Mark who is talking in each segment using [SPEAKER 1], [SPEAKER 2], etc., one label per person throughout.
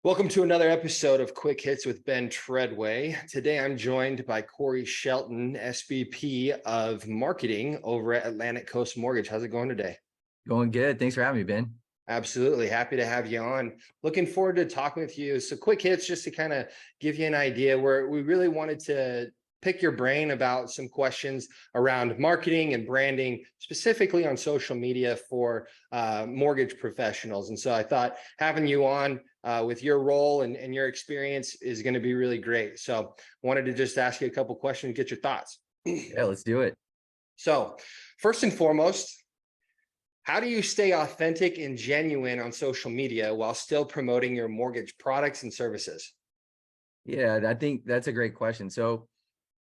[SPEAKER 1] Welcome to another episode of Quick Hits with Ben Treadway. Today I'm joined by Corey Shelton, SVP of Marketing over at Atlantic Coast Mortgage. How's it going today?
[SPEAKER 2] Going good. Thanks for having me, Ben.
[SPEAKER 1] Absolutely. Happy to have you on. Looking forward to talking with you. So quick hits, just to kind of give you an idea where we really wanted to pick your brain about some questions around marketing and branding, specifically on social media for mortgage professionals. And so I thought having you on with your role and your experience is going to be really great. So wanted to just ask you a couple questions, get your thoughts.
[SPEAKER 2] Yeah, let's do it.
[SPEAKER 1] So first and foremost, how do you stay authentic and genuine on social media while still promoting your mortgage products and services?
[SPEAKER 2] Yeah, I think that's a great question. So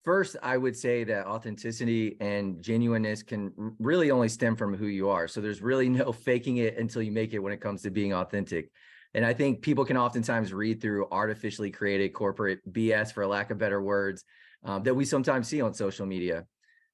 [SPEAKER 2] first, I would say that authenticity and genuineness can really only stem from who you are. So there's really no faking it until you make it when it comes to being authentic. And I think people can oftentimes read through artificially created corporate BS, for lack of better words, that we sometimes see on social media.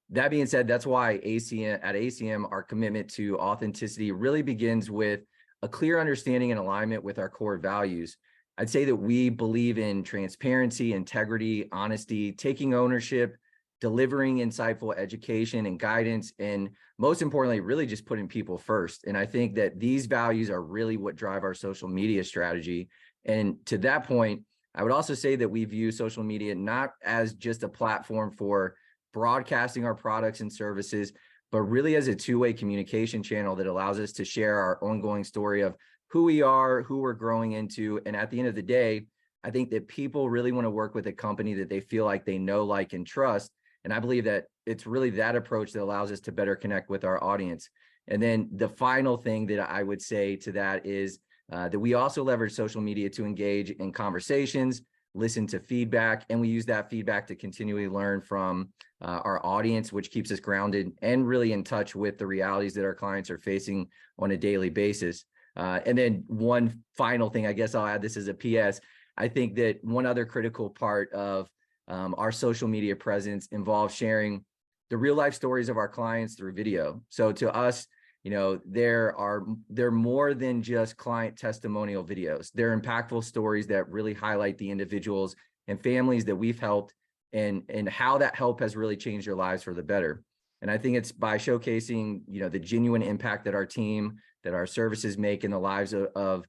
[SPEAKER 2] That being said, that's why at ACM, our commitment to authenticity really begins with a clear understanding and alignment with our core values. I'd say that we believe in transparency, integrity, honesty, taking ownership, delivering insightful education and guidance, and most importantly, really just putting people first. And I think that these values are really what drive our social media strategy. And to that point, I would also say that we view social media not as just a platform for broadcasting our products and services, but really as a two-way communication channel that allows us to share our ongoing story of who we are, who we're growing into. And at the end of the day, I think that people really want to work with a company that they feel like they know, like, and trust. And I believe that it's really that approach that allows us to better connect with our audience. And then the final thing that I would say to that is that we also leverage social media to engage in conversations, listen to feedback, and we use that feedback to continually learn from our audience, which keeps us grounded and really in touch with the realities that our clients are facing on a daily basis. And then one final thing, I guess I'll add this as a PS. I think that one other critical part of our social media presence involves sharing the real life stories of our clients through video. So to us, you know, they're more than just client testimonial videos. They're impactful stories that really highlight the individuals and families that we've helped and how that help has really changed their lives for the better. And I think it's by showcasing, you know, the genuine impact that our team, that our services make in the lives of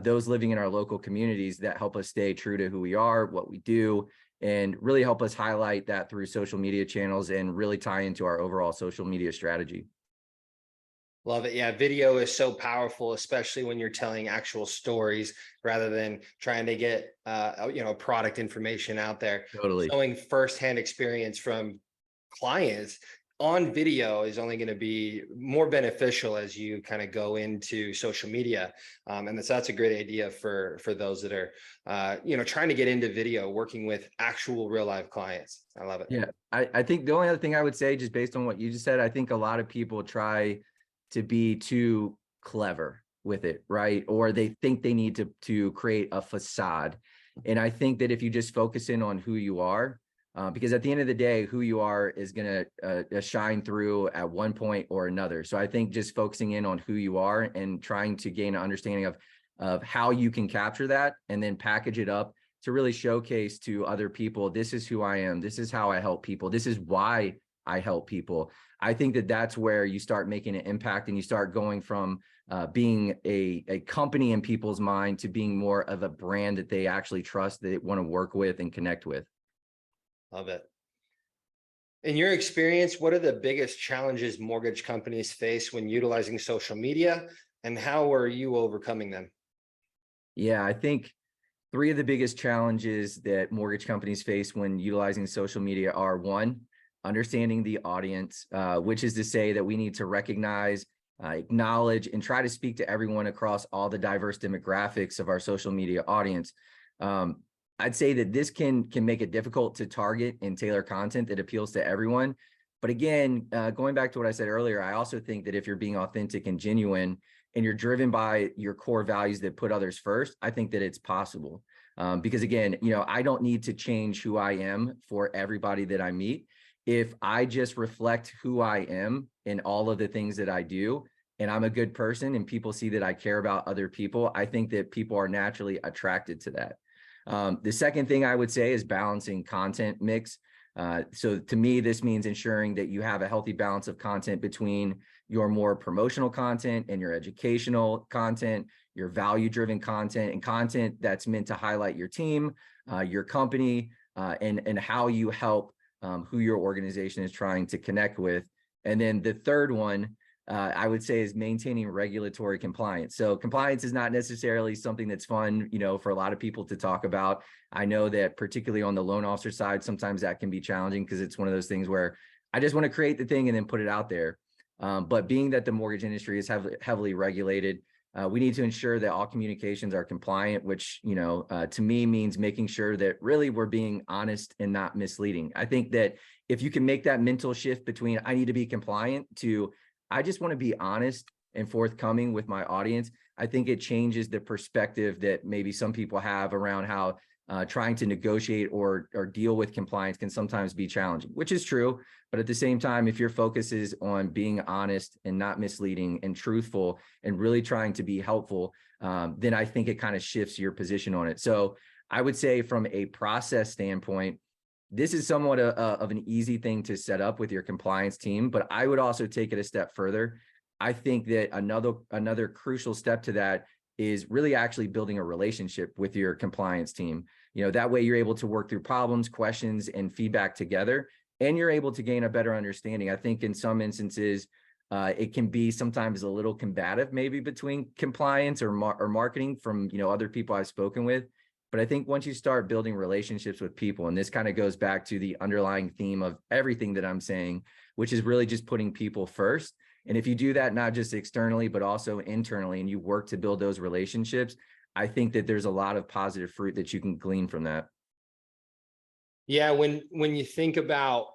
[SPEAKER 2] those living in our local communities that help us stay true to who we are, what we do, and really help us highlight that through social media channels and really tie into our overall social media strategy.
[SPEAKER 1] Love it. Yeah, video is so powerful, especially when you're telling actual stories rather than trying to get product information out there.
[SPEAKER 2] Totally.
[SPEAKER 1] Showing firsthand experience from clients on video is only going to be more beneficial as you kind of go into social media. And that's a great idea for those that are trying to get into video, working with actual real life clients. I love it.
[SPEAKER 2] Yeah, I think the only other thing I would say, just based on what you just said, I think a lot of people try to be too clever with it, right? Or they think they need to create a facade. And I think that if you just focus in on who you are, because at the end of the day, who you are is going to shine through at one point or another. So I think just focusing in on who you are and trying to gain an understanding of how you can capture that and then package it up to really showcase to other people, this is who I am. This is how I help people. This is why I help people. I think that that's where you start making an impact and you start going from being a company in people's mind to being more of a brand that they actually trust, that they want to work with and connect with.
[SPEAKER 1] Love it. In your experience, what are the biggest challenges mortgage companies face when utilizing social media, and how are you overcoming them?
[SPEAKER 2] Yeah, I think three of the biggest challenges that mortgage companies face when utilizing social media are: one, understanding the audience, which is to say that we need to recognize, acknowledge, and try to speak to everyone across all the diverse demographics of our social media audience. I'd say that this can make it difficult to target and tailor content that appeals to everyone. But again, going back to what I said earlier, I also think that if you're being authentic and genuine and you're driven by your core values that put others first, I think that it's possible. Because again, you know, I don't need to change who I am for everybody that I meet. If I just reflect who I am in all of the things that I do, and I'm a good person and people see that I care about other people, I think that people are naturally attracted to that. The second thing I would say is balancing content mix. So to me, this means ensuring that you have a healthy balance of content between your more promotional content and your educational content, your value-driven content, and content that's meant to highlight your team, your company, and how you help who your organization is trying to connect with. And then the third one, I would say, is maintaining regulatory compliance. So compliance is not necessarily something that's fun, for a lot of people to talk about. I know that particularly on the loan officer side, sometimes that can be challenging because it's one of those things where I just want to create the thing and then put it out there. But being that the mortgage industry is heavily regulated, we need to ensure that all communications are compliant, which, to me means making sure that really we're being honest and not misleading. I think that if you can make that mental shift between I need to be compliant to I just want to be honest and forthcoming with my audience, I think it changes the perspective that maybe some people have around how trying to negotiate or deal with compliance can sometimes be challenging, which is true. But at the same time, if your focus is on being honest and not misleading and truthful and really trying to be helpful, then I think it kind of shifts your position on it. So I would say from a process standpoint, this is somewhat of an easy thing to set up with your compliance team, but I would also take it a step further. I think that another crucial step to that is really actually building a relationship with your compliance team. That way you're able to work through problems, questions, and feedback together, and you're able to gain a better understanding. I think in some instances, it can be sometimes a little combative, maybe between compliance or marketing from other people I've spoken with. But I think once you start building relationships with people, and this kind of goes back to the underlying theme of everything that I'm saying, which is really just putting people first. And if you do that, not just externally, but also internally, and you work to build those relationships, I think that there's a lot of positive fruit that you can glean from that.
[SPEAKER 1] Yeah, when you think about,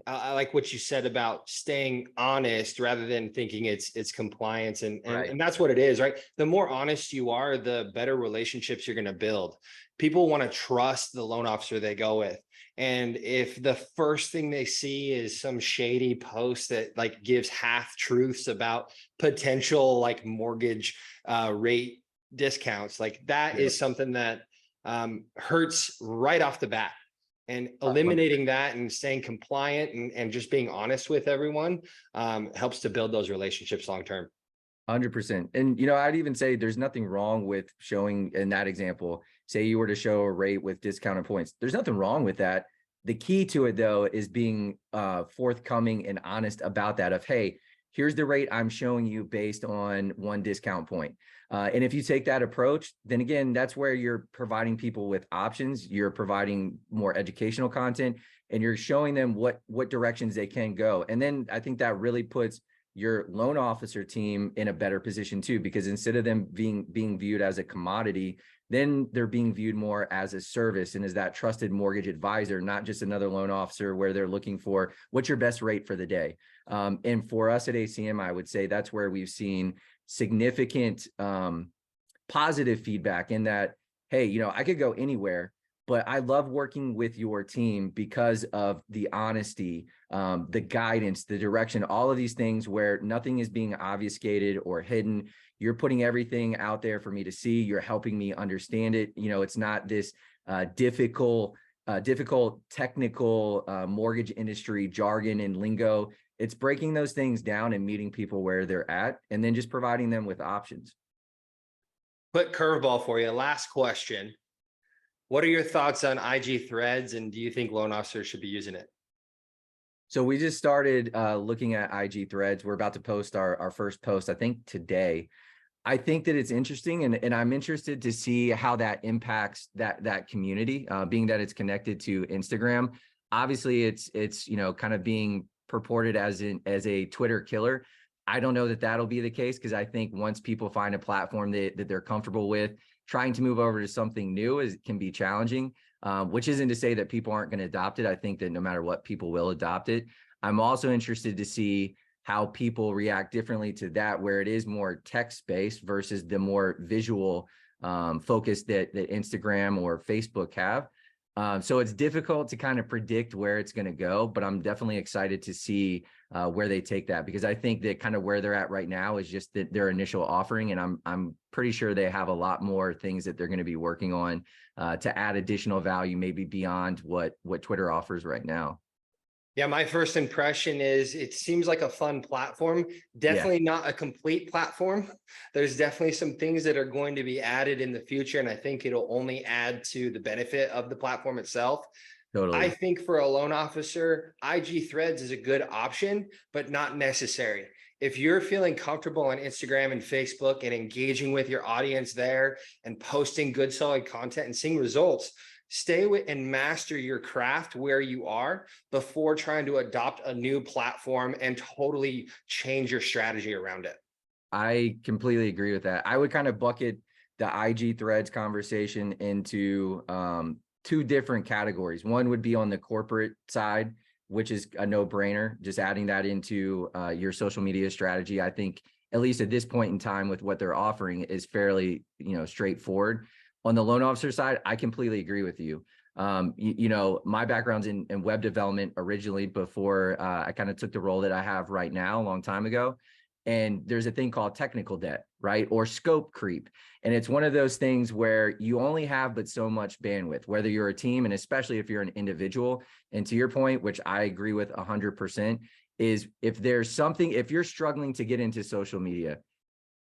[SPEAKER 1] I like what you said about staying honest rather than thinking it's compliance, and
[SPEAKER 2] Right.
[SPEAKER 1] and that's what it is, right? The more honest you are, the better relationships you're going to build. People want to trust the loan officer they go with. And if the first thing they see is some shady post that like gives half truths about potential like mortgage rate discounts, like that
[SPEAKER 2] Yeah.
[SPEAKER 1] is something that hurts right off the bat. And
[SPEAKER 2] One-
[SPEAKER 1] eliminating that and staying compliant and just being honest with everyone helps to build those relationships long term.
[SPEAKER 2] 100%. And, I'd even say there's nothing wrong with showing in that example, say you were to show a rate with discounted points. There's nothing wrong with that. The key to it, though, is being forthcoming and honest about that of, hey, here's the rate I'm showing you based on one discount point. And if you take that approach, then again, that's where you're providing people with options. You're providing more educational content, and you're showing them what directions they can go. And then I think that really puts your loan officer team in a better position too, because instead of them being viewed as a commodity, then they're being viewed more as a service and as that trusted mortgage advisor, not just another loan officer where they're looking for what's your best rate for the day. And for us at ACM, I would say that's where we've seen significant positive feedback in that, hey, I could go anywhere, but I love working with your team because of the honesty, the guidance, the direction, all of these things where nothing is being obfuscated or hidden. You're putting everything out there for me to see. You're helping me understand it. It's not this difficult technical mortgage industry jargon and lingo. It's breaking those things down and meeting people where they're at, and then just providing them with options.
[SPEAKER 1] Quick curveball for you. Last question. What are your thoughts on IG Threads, and do you think loan officers should be using it?
[SPEAKER 2] So we just started looking at IG Threads. We're about to post our first post, I think today. I think that it's interesting, and I'm interested to see how that impacts that community, being that it's connected to Instagram. Obviously, it's kind of being purported as a Twitter killer. I don't know that that'll be the case, because I think once people find a platform that they're comfortable with, trying to move over to something new can be challenging, which isn't to say that people aren't going to adopt it. I think that no matter what, people will adopt it. I'm also interested to see how people react differently to that, where it is more text-based versus the more visual focus that Instagram or Facebook have. So it's difficult to kind of predict where it's going to go, but I'm definitely excited to see where they take that, because I think that kind of where they're at right now is just their initial offering, and I'm pretty sure they have a lot more things that they're going to be working on to add additional value, maybe beyond what Twitter offers right now.
[SPEAKER 1] Yeah, my first impression is it seems like a fun platform.
[SPEAKER 2] Yeah,
[SPEAKER 1] Definitely not a complete platform. There's definitely some things that are going to be added in the future, and I think it'll only add to the benefit of the platform itself. I
[SPEAKER 2] totally.
[SPEAKER 1] think for a loan officer, IG Threads is a good option, but not necessary. If you're feeling comfortable on Instagram and Facebook and engaging with your audience there and posting good, solid content and seeing results, stay with and master your craft where you are before trying to adopt a new platform and totally change your strategy around it.
[SPEAKER 2] I completely agree with that. I would kind of bucket the IG Threads conversation into two different categories. One would be on the corporate side, which is a no-brainer, just adding that into your social media strategy. I think, at least at this point in time, with what they're offering, is fairly, straightforward. On the loan officer side, I completely agree with you. My background's in web development originally, before I kind of took the role that I have right now a long time ago. And there's a thing called technical debt, right? Or scope creep. And it's one of those things where you only have but so much bandwidth, whether you're a team, and especially if you're an individual. And to your point, which I agree with 100%, is if you're struggling to get into social media,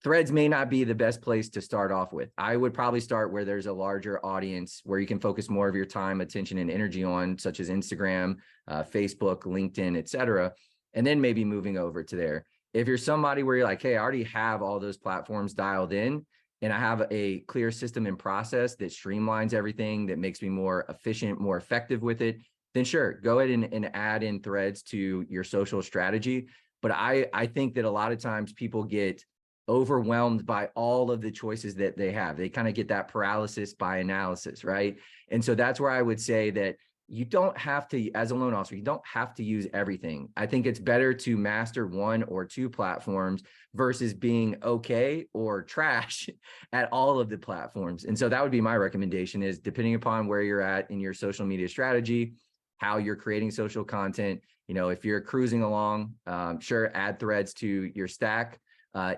[SPEAKER 2] Threads may not be the best place to start off with. I would probably start where there's a larger audience, where you can focus more of your time, attention, and energy on, such as Instagram, Facebook, LinkedIn, etc. And then maybe moving over to there. If you're somebody where you're like, hey, I already have all those platforms dialed in, and I have a clear system and process that streamlines everything, that makes me more efficient, more effective with it, then sure, go ahead and add in Threads to your social strategy. But I think that a lot of times people get overwhelmed by all of the choices that they have. They kind of get that paralysis by analysis, right? And so that's where I would say that you don't have to, as a loan officer, you don't have to use everything. I think it's better to master one or two platforms versus being okay or trash at all of the platforms. And so that would be my recommendation, is depending upon where you're at in your social media strategy, how you're creating social content. If you're cruising along, sure, add Threads to your stack.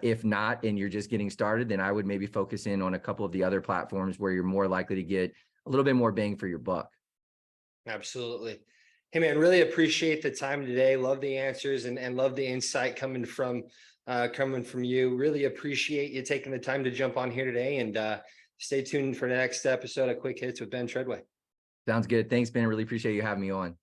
[SPEAKER 2] If not, and you're just getting started, then I would maybe focus in on a couple of the other platforms where you're more likely to get a little bit more bang for your buck.
[SPEAKER 1] Absolutely. Hey man, really appreciate the time today. Love the answers and love the insight coming from you. Really appreciate you taking the time to jump on here today, and stay tuned for the next episode of Quick Hits with Ben Treadway.
[SPEAKER 2] Sounds good. Thanks, Ben. Really appreciate you having me on.